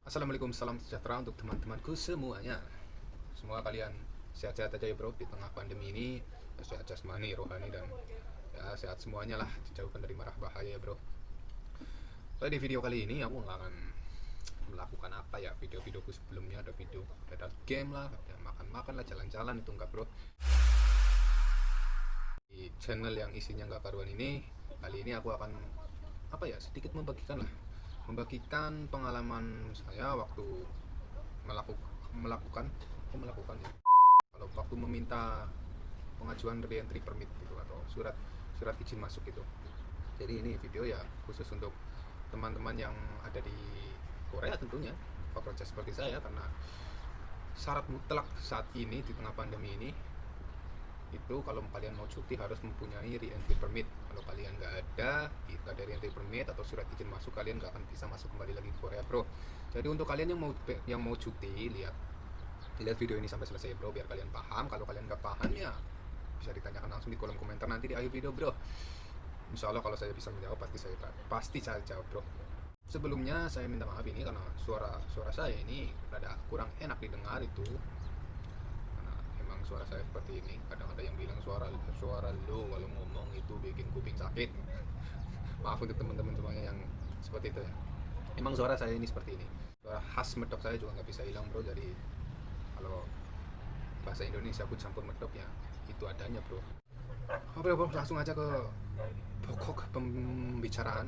Assalamualaikum, salam sejahtera untuk teman-temanku semuanya. Semoga kalian sehat-sehat aja ya bro di tengah pandemi ini. Sehat jasmani, rohani, dan ya sehat semuanya lah, dijauhkan dari marah bahaya ya bro. Tapi di video kali ini aku nggak akan melakukan apa ya video-videoku sebelumnya. Ada video, ada game lah, ada makan-makan lah, jalan-jalan, itu enggak bro. Di channel yang isinya nggak karuan ini, kali ini aku akan apa ya, sedikit membagikan pengalaman saya waktu melakukan melakukan ya, kalau waktu meminta pengajuan re-entry permit gitu, atau surat surat izin masuk gitu. Jadi ini video ya khusus untuk teman-teman yang ada di Korea tentunya, pekerja seperti saya, karena syarat mutlak saat ini di tengah pandemi ini itu kalau kalian mau cuti harus mempunyai re-entry permit. Kalau kalian nggak ada re-entry permit atau surat izin masuk, kalian nggak akan bisa masuk kembali lagi ke Korea bro. Jadi untuk kalian yang mau cuti, lihat video ini sampai selesai bro, biar kalian paham. Kalau kalian nggak paham ya bisa ditanyakan langsung di kolom komentar nanti di akhir video bro. Insya Allah kalau saya bisa menjawab, pasti saya jawab bro. Sebelumnya saya minta maaf ini karena suara saya ini rada kurang enak didengar itu, karena emang suara saya seperti ini. Kadang ada yang bilang suara lo kalau ngomong itu bikin kuping sakit. Maaf untuk teman-teman semuanya yang seperti itu ya. Emang suara saya ini seperti ini. Suara khas medok saya juga nggak bisa hilang bro. Jadi kalau bahasa Indonesia aku campur medok ya itu adanya bro. Oke bro, langsung aja ke pokok pembicaraan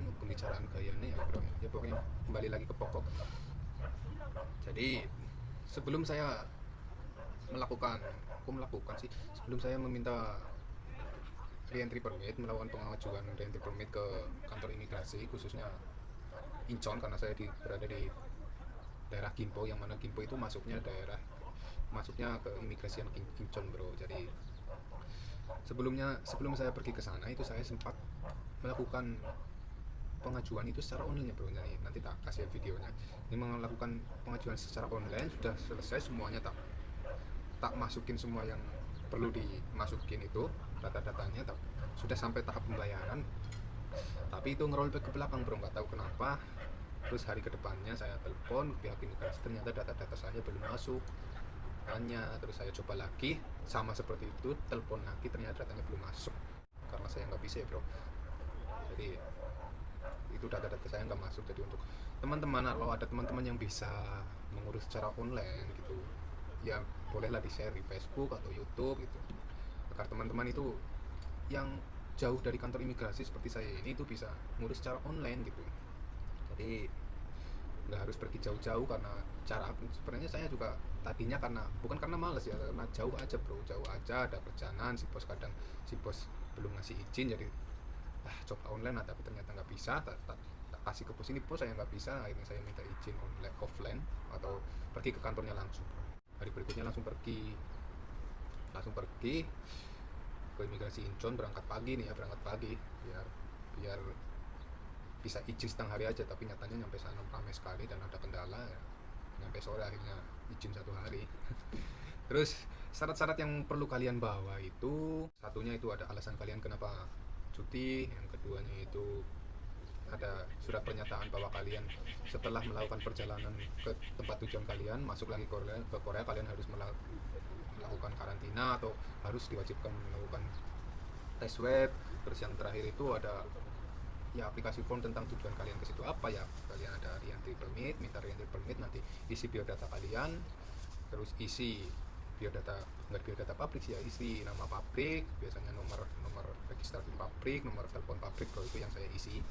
kayak ini ya bro. Ya pokoknya kembali lagi ke pokok. Jadi sebelum saya sebelum saya meminta re-entry permit, melakukan pengajuan re-entry permit ke kantor imigrasi, khususnya Incheon, karena saya berada di daerah Gimpo, yang mana Gimpo itu masuknya ke imigrasi yang Incheon bro. Jadi sebelum saya pergi ke sana itu saya sempat melakukan pengajuan itu secara online ya bro. Jadi nanti tak kasih videonya. Ini melakukan pengajuan secara online, sudah selesai semuanya, tak masukin semua yang perlu dimasukin itu, data-datanya, sudah sampai tahap pembayaran. Tapi itu ngerollback ke belakang bro, nggak tahu kenapa. Terus hari kedepannya saya telepon pihak imigrasi, ternyata data-data saya belum masuk. Tanya, terus saya coba lagi sama seperti itu, telepon lagi, ternyata datanya belum masuk. Karena saya nggak bisa ya bro, jadi itu data-data saya nggak masuk. Jadi untuk teman-teman, kalau ada teman-teman yang bisa mengurus secara online gitu, ya bolehlah di share di Facebook atau YouTube gitu, agar teman-teman itu yang jauh dari kantor imigrasi seperti saya ini itu bisa ngurus secara online gitu. Jadi nggak harus pergi jauh-jauh, karena sebenarnya saya juga tadinya bukan karena males ya, karena jauh aja bro, jauh aja, ada kerjaan si bos belum ngasih izin. Jadi coba online, tapi ternyata nggak bisa. Tak kasih ke pos ini, pos saya nggak bisa. Akhirnya saya minta izin offline atau pergi ke kantornya langsung bro. Hari berikutnya langsung pergi ke imigrasi Incheon, berangkat pagi biar bisa izin setengah hari aja. Tapi nyatanya nyampe sana ramai sekali dan ada kendala ya, nyampe sore akhirnya izin 1 hari. Terus syarat-syarat yang perlu kalian bawa itu, satunya itu ada alasan kalian kenapa cuti, yang keduanya itu ada surat pernyataan bahwa kalian setelah melakukan perjalanan ke tempat tujuan kalian, masuk lagi ke Korea, kalian harus melakukan karantina atau harus diwajibkan melakukan tes swab. Terus yang terakhir itu ada ya aplikasi form tentang tujuan kalian ke situ apa ya. Kalian ada minta re-entry permit, nanti isi biodata kalian, terus isi nggak biodata pabrik sih ya, isi nama pabrik, biasanya nomor registrasi pabrik, nomor telepon pabrik bro, itu yang saya isi.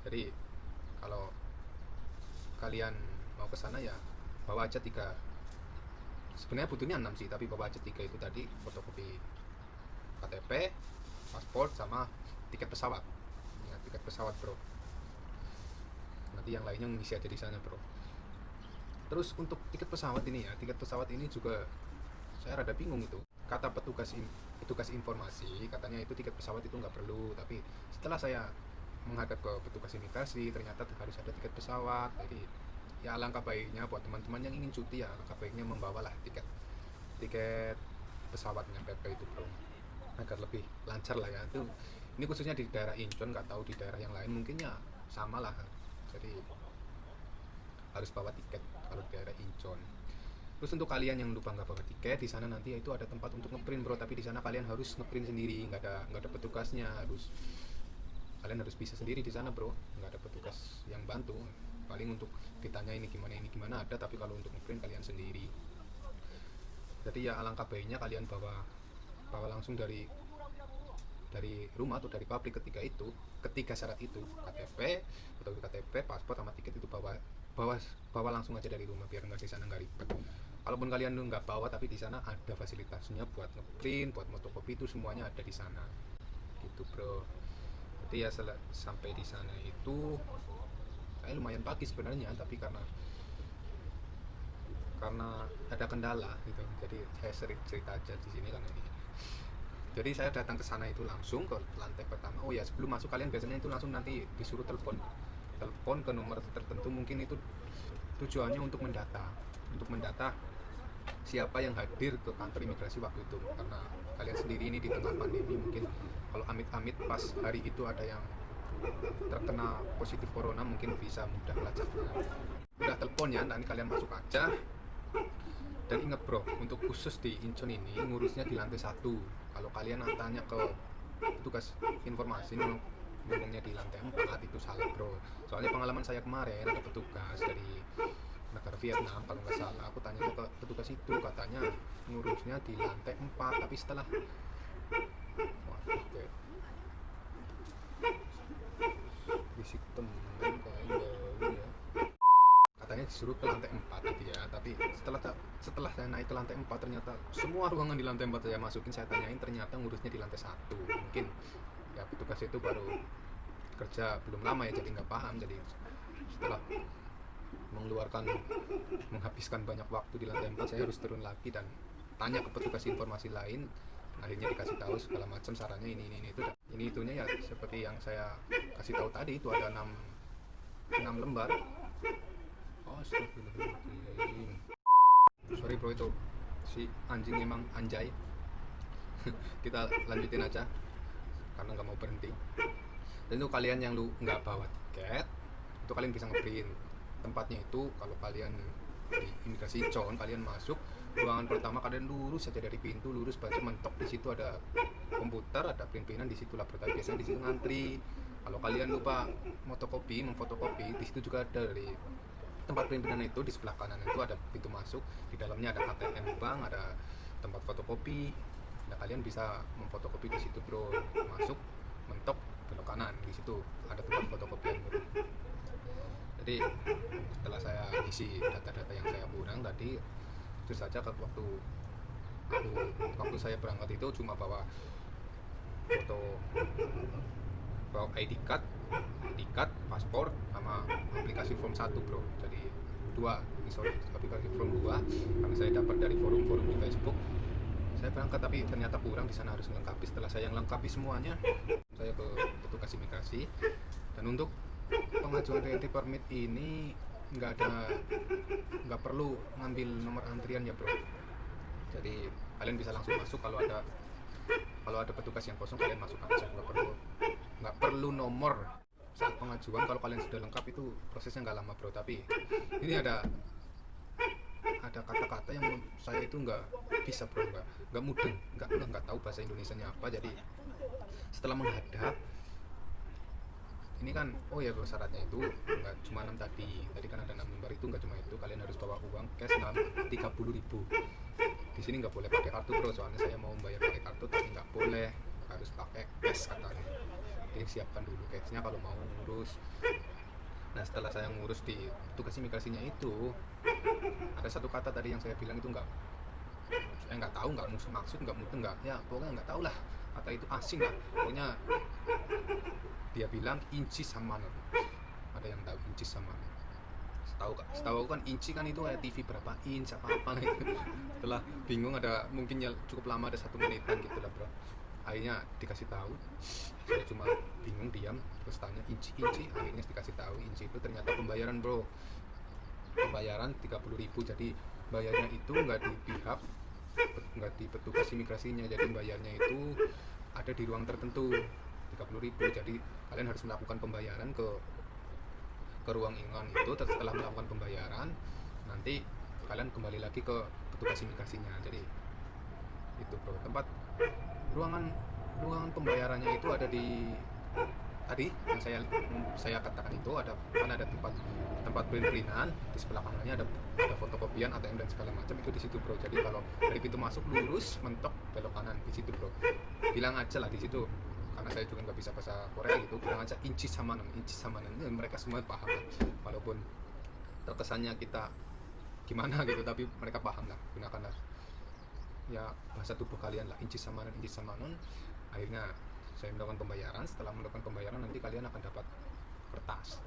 Jadi kalau kalian mau ke sana ya bawa aja 3, sebenarnya butuhnya 6 sih, tapi bawa aja 3 itu tadi: fotokopi KTP, paspor, sama tiket pesawat. Ya, tiket pesawat bro. Nanti yang lainnya ngisi aja di sana bro. Terus untuk tiket pesawat ini juga saya rada bingung itu. Kata petugas informasi katanya itu tiket pesawat itu nggak perlu, tapi setelah saya menghadap ke petugas imigrasi ternyata harus ada tiket pesawat. Jadi ya alangkah baiknya buat teman-teman yang ingin cuti, ya alangkah baiknya membawalah tiket pesawatnya PP itu bro, agar lebih lancar lah ya. Itu ini khususnya di daerah Incheon, nggak tahu di daerah yang lain mungkin ya sama lah. Jadi harus bawa tiket kalau di daerah Incheon. Terus untuk kalian yang lupa nggak bawa tiket, di sana nanti itu ada tempat untuk ngeprint bro, tapi di sana kalian harus ngeprint sendiri, nggak ada petugasnya, kalian harus bisa sendiri di sana bro, nggak ada petugas yang bantu. Paling untuk ditanya ini gimana ada, tapi kalau untuk ngeprint kalian sendiri. Jadi ya alangkah baiknya kalian bawa langsung dari rumah atau dari pabrik ketiga syarat itu, KTP, paspor sama tiket itu bawa langsung aja dari rumah, biar nggak di sana nggak ribet. Kalaupun kalian nggak bawa, tapi di sana ada fasilitasnya buat ngeprint, buat fotokopi, itu semuanya ada di sana gitu bro. Jadi ya sampai di sana itu saya lumayan pagi sebenarnya, tapi karena ada kendala gitu, jadi saya sering cerita aja di sini karena ini. Jadi saya datang ke sana itu langsung ke lantai pertama. Oh ya, sebelum masuk kalian biasanya itu langsung nanti disuruh telepon ke nomor tertentu, mungkin itu tujuannya untuk mendata siapa yang hadir ke kantor imigrasi waktu itu, karena kalian sendiri ini di tengah pandemi, mungkin kalau amit-amit pas hari itu ada yang terkena positif corona, mungkin bisa mudah melacaknya. Udah telepon ya, nanti kalian masuk aja. Dan ingat bro, untuk khusus di Incheon ini ngurusnya di lantai 1. Kalau kalian tanya ke petugas informasi ngomongnya di lantai 4, itu salah bro. Soalnya pengalaman saya kemarin, ada petugas dari negara Vietnam kalau nggak salah, aku tanya ke petugas itu, katanya ngurusnya di lantai 4, tapi setelah bisik temen kayaknya ya, katanya disuruh ke lantai 4 tadi ya. Tapi setelah saya naik ke lantai 4, ternyata semua ruangan di lantai 4 saya masukin, saya tanyain, ternyata ngurusnya di lantai 1. Mungkin ya petugas itu baru kerja belum lama ya, jadi nggak paham. Jadi setelah menghabiskan banyak waktu di lantai 4, saya harus turun lagi dan tanya ke petugas informasi lain. Akhirnya dikasih tahu segala macam sarannya, ini itunya ya seperti yang saya kasih tahu tadi, itu ada 6 lembar. Astagfirullahaladzim. Sorry bro, itu si anjing emang anjay. Kita lanjutin aja karena nggak mau berhenti. Dan itu kalian yang nggak bawa tiket, itu kalian bisa ngeprint. Tempatnya itu kalau kalian di imigrasi Incheon, kalian masuk ruangan pertama, kalian lurus saja dari pintu, lurus baca mentok, di situ ada komputer, ada print-printan, di situ laboratorium, biasanya di situ ngantri. Kalau kalian lupa memfotokopi, di situ juga ada, dari tempat print-printan itu di sebelah kanan itu ada pintu masuk, di dalamnya ada ATM bank, ada tempat fotokopi. Nah, kalian bisa memfotokopi di situ bro. Masuk mentok belok kanan, di situ ada tempat fotokopian bro. Jadi setelah saya isi data-data yang saya kurang tadi, terus saja waktu saya berangkat itu cuma bawa ID card, paspor, sama aplikasi form 1 bro. Jadi aplikasi form 2 karena saya dapat dari forum-forum di Facebook. Saya berangkat tapi ternyata kurang, di sana harus melengkapi. Setelah saya lengkapi semuanya, saya ke petugas imigrasi. Dan untuk pengajuan entry permit ini nggak perlu ngambil nomor antrian ya bro. Jadi kalian bisa langsung masuk, kalau ada petugas yang kosong kalian masuk aja, nggak perlu nomor saat pengajuan. Kalau kalian sudah lengkap itu prosesnya nggak lama bro. Tapi ini ada kata-kata yang saya itu nggak bisa bro, nggak mudeng, nggak tahu bahasa Indonesianya apa. Jadi setelah menghadap ini kan, oh ya bro, syaratnya itu nggak cuma 6 tadi kan ada 6 lembar, itu nggak cuma itu, kalian harus bawa uang cash 30.000. Di sini nggak boleh pakai kartu bro, soalnya saya mau bayar pakai kartu, tapi nggak boleh, harus pakai cash katanya. Jadi siapkan dulu cashnya kalau mau ngurus. Nah setelah saya ngurus di tugas imigrasinya itu, ada satu kata tadi yang saya bilang itu saya nggak tahu, nggak maksud, nggak mudeng, pokoknya nggak tahu lah, kata itu asing lah pokoknya. Dia bilang inci sama, ada yang tahu inci sama? Setahu kan inci kan itu kayak TV berapa inch apa gitu. Setelah bingung, ada mungkinnya cukup lama, ada 1 menitan gitu lah bro. Akhirnya dikasih tahu, saya cuma bingung diam, terus tanya inci, akhirnya dikasih tahu inci itu ternyata pembayaran bro. Pembayaran 30.000, jadi bayarnya itu nggak di petugas imigrasinya, jadi bayarnya itu ada di ruang tertentu, 30.000. Jadi kalian harus melakukan pembayaran ke ke ruang ingan itu. Setelah melakukan pembayaran, nanti kalian kembali lagi ke petugas imigrasinya. Jadi itu bro, tempat ruangan ruangan pembayarannya itu ada di tadi yang saya katakan itu, ada kan ada tempat print-printan, di sebelah kanannya ada fotokopian ATM dan segala macam, itu di situ bro. Jadi kalau dari pintu masuk lurus mentok belok kanan, di situ bro. Bilang aja lah di situ, karena saya juga nggak bisa bahasa Korea gitu, bilang aja inci samanan, mereka semua paham lah. Walaupun terkesannya kita gimana gitu, tapi mereka paham lah. Gunakanlah ya bahasa tubuh kalian lah, inci samanan. Akhirnya saya melakukan pembayaran. Setelah melakukan pembayaran, nanti kalian akan dapat kertas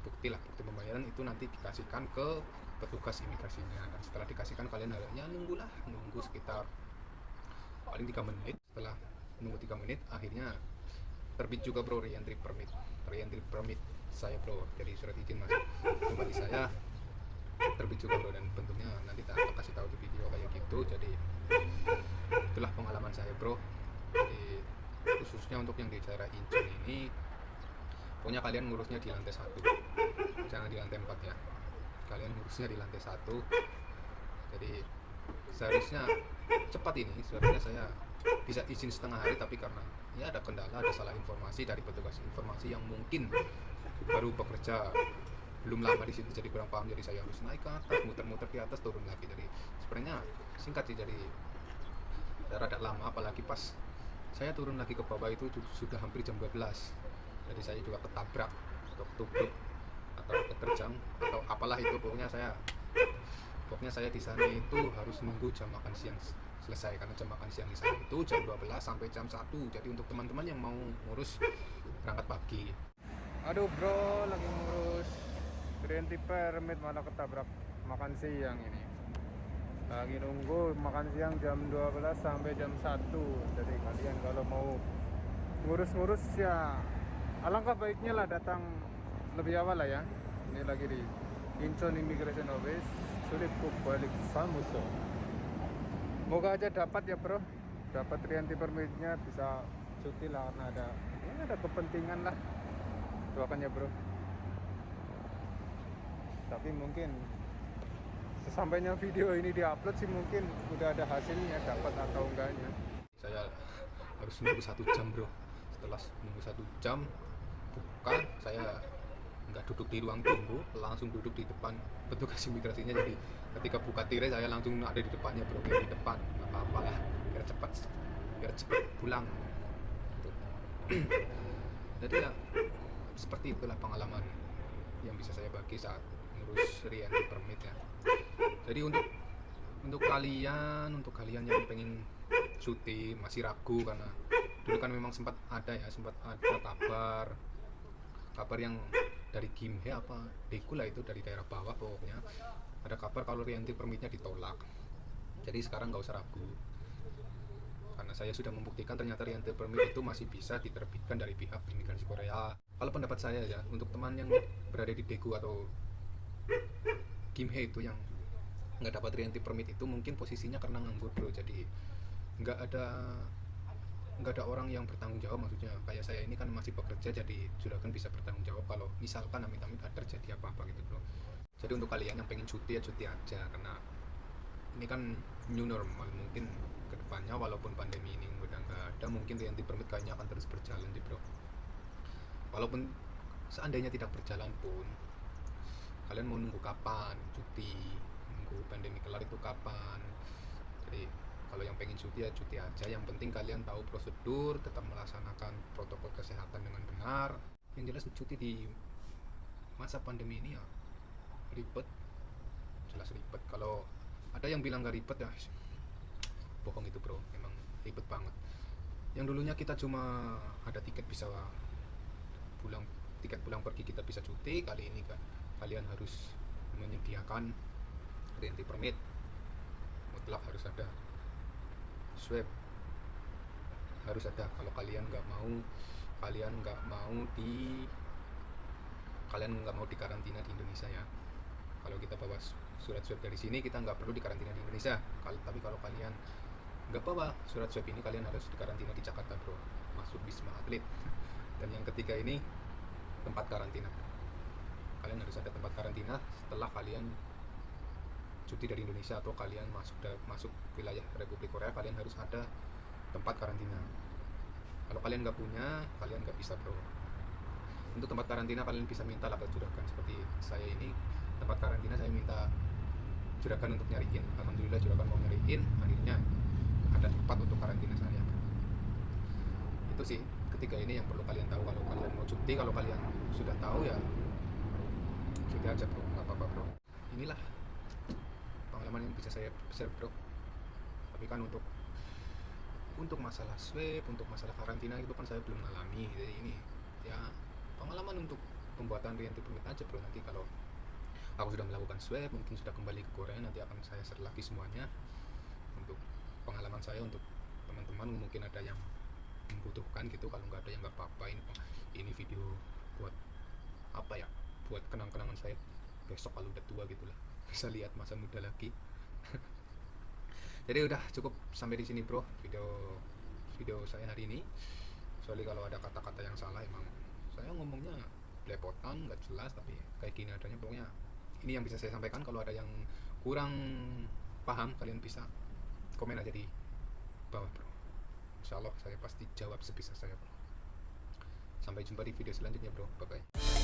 bukti lah, bukti pembayaran itu nanti dikasihkan ke petugas imigrasinya. Dan setelah dikasihkan, kalian harusnya nunggu sekitar paling 3 menit. Setelah nunggu 3 menit, akhirnya terbit juga bro re-entry permit saya bro. Jadi surat izin masuk kembali saya terbit juga bro, dan bentuknya nanti tak kasih tahu di video kayak gitu. Jadi itulah pengalaman saya bro. Jadi khususnya untuk yang di daerah Incheon ini, pokoknya kalian ngurusnya di lantai 1, jangan di lantai 4 ya. Kalian ngurusnya di lantai 1. Jadi seharusnya cepat ini. Seharusnya saya bisa izin setengah hari, tapi karena ya ada kendala, ada salah informasi dari petugas informasi yang mungkin baru bekerja belum lama di situ, jadi kurang paham. Jadi saya harus naik ke atas, muter-muter di atas, turun lagi. Jadi sebenarnya singkat sih, jadi rada lama. Apalagi pas saya turun lagi ke bawah itu sudah hampir jam 12. Jadi saya juga ketabrak atau ketubruk atau keterjang atau apalah itu. Pokoknya saya di sana itu harus nunggu jam makan siang selesai, karena jam makan siang di sana itu jam 12 sampai jam 1. Jadi untuk teman-teman yang mau ngurus berangkat pagi. Aduh bro, lagi ngurus re-entry permit malah ketabrak makan siang ini. Lagi nunggu makan siang jam 12 sampai jam 1. Jadi kalian kalau mau ngurus-ngurus ya alangkah baiknya lah datang lebih awal lah ya. Ini lagi di Incheon Immigration Office, sulit balik Samuso. Moga aja dapat ya bro, dapat re-entry permitnya, bisa cuti lah, karena ada kepentingan lah. Doakan ya bro. Tapi mungkin sesampainya video ini diupload sih mungkin udah ada hasilnya, dapat atau enggaknya. Saya harus nunggu 1 jam bro. Setelah nunggu 1 jam buka, saya nggak duduk di ruang tunggu, langsung duduk di depan petugas imigrasinya. Jadi ketika buka tirai, saya langsung ada di depannya bro, di depan. Nggak apa-apa lah, biar cepat pulang gitu. Jadi ya seperti itulah pengalaman yang bisa saya bagi saat ngurus re-entry permit ya. Jadi untuk kalian yang pengen cuti masih ragu, karena dulu kan memang sempat ada kabar yang dari Gimhae apa Daegu lah, itu dari daerah bawah pokoknya, ada kabar kalau re-entry permitnya ditolak. Jadi sekarang nggak usah ragu, karena saya sudah membuktikan ternyata re-entry permit itu masih bisa diterbitkan dari pihak imigrasi Korea. Kalau pendapat saya ya, untuk teman yang berada di Daegu atau Gimhae itu yang nggak dapat re-entry permit, itu mungkin posisinya karena nganggur bro. Jadi nggak ada orang yang bertanggung jawab. Maksudnya kayak saya ini kan masih bekerja, jadi sudah kan bisa bertanggung jawab kalau misalkan amit-amit ada terjadi apa-apa gitu bro. Jadi untuk kalian yang pengen cuti ya cuti aja, karena ini kan new normal. Mungkin kedepannya walaupun pandemi ini udah nggak ada, mungkin re-entry permit kayaknya akan terus berjalan sih bro. Walaupun seandainya tidak berjalan pun, kalian mau nunggu kapan cuti, nunggu pandemi kelar itu kapan? Jadi kalau yang pengen cuti ya cuti aja. Yang penting kalian tahu prosedur, tetap melaksanakan protokol kesehatan dengan benar. Yang jelas cuti di masa pandemi ini ya ribet, jelas ribet. Kalau ada yang bilang gak ribet ya bohong itu bro, memang ribet banget. Yang dulunya kita cuma ada tiket pulang pergi kita bisa cuti, kali ini kan kalian harus menyediakan re-entry permit, mutlak harus ada swab, harus ada. Kalau kalian nggak mau di karantina di Indonesia ya. Kalau kita bawa surat swab dari sini, kita nggak perlu di karantina di Indonesia. Tapi kalau kalian nggak bawa surat swab ini, kalian harus di karantina di Jakarta bro, masuk Wisma Atlet. Dan yang ketiga ini tempat karantina. kalian harus ada tempat karantina setelah kalian cuti dari Indonesia atau kalian masuk wilayah Republik Korea. Kalian harus ada tempat karantina. Kalau kalian nggak punya, kalian nggak bisa bro. Untuk tempat karantina kalian bisa minta lah ke juragan, seperti saya ini tempat karantina saya minta juragan untuk nyariin. Alhamdulillah juragan mau nyariin, akhirnya ada tempat untuk karantina saya. Itu sih ketiga ini yang perlu kalian tahu kalau kalian mau cuti. Kalau kalian sudah tahu ya cuti aja bro, nggak apa-apa bro. Inilah pengalaman yang bisa saya share bro. Tapi kan untuk masalah swab, untuk masalah karantina itu kan saya belum mengalami. Jadi ini ya pengalaman untuk pembuatan reentry permit aja bro. Nanti kalau aku sudah melakukan swab, mungkin sudah kembali ke Korea, nanti akan saya share lagi semuanya untuk pengalaman saya. Untuk teman-teman mungkin ada yang membutuhkan gitu, kalau nggak ada yang nggak apa-apa. Ini video buat apa ya, buat kenang-kenangan saya besok kalau udah tua gitulah, bisa lihat masa muda lagi. Jadi udah cukup sampai di sini bro video saya hari ini. Soalnya kalau ada kata-kata yang salah, emang saya ngomongnya belepotan nggak jelas, tapi kayak gini adanya. Pokoknya ini yang bisa saya sampaikan. Kalau ada yang kurang paham, kalian bisa komen aja di bawah bro. Insya Allah saya pasti jawab sebisa saya bro. Sampai jumpa di video selanjutnya bro, bye bye.